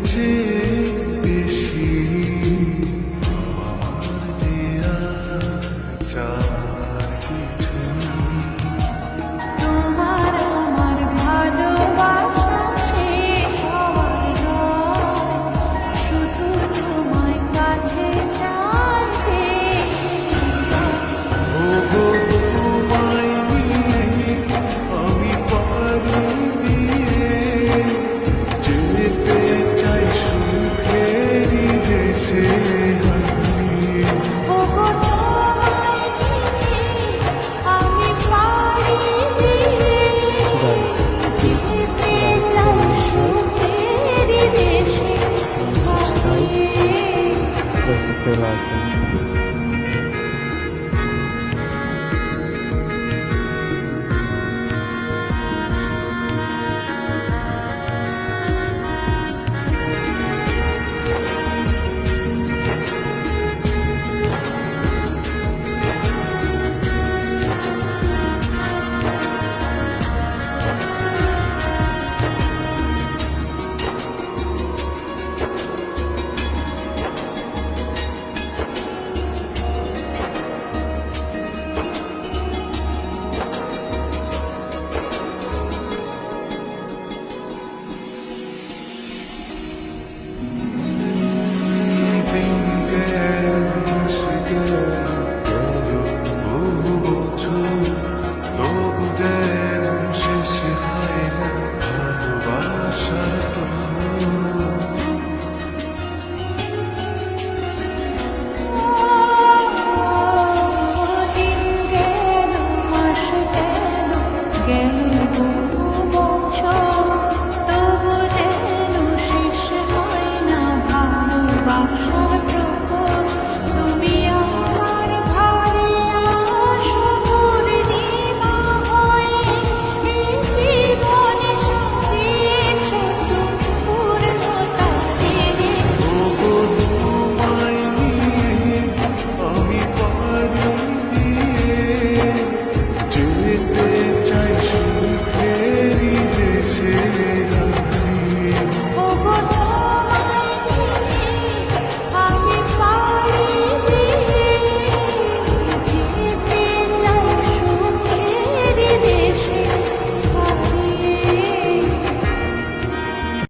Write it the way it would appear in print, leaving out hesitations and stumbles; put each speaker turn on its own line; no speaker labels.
চেয়ে বেশি আমার দেয়া চার কিছু
তোমার আমার ভালোবাসা শেষ হওয়ার নয়, শুধু তোমায় কাছে চাইতে।
ওগো তোমায় নিয়ে আমি পারি দিয়ে যেতে চাই সুখেরই দেশে
ওগো তোমায় নিয়ে আমি পাড়ি দিয়ে
Guys, please
যেতে
like,
চাই
comment, share,
সুখেরই দেশে
and subscribe.
হারিয়ে।
Press the bell icon.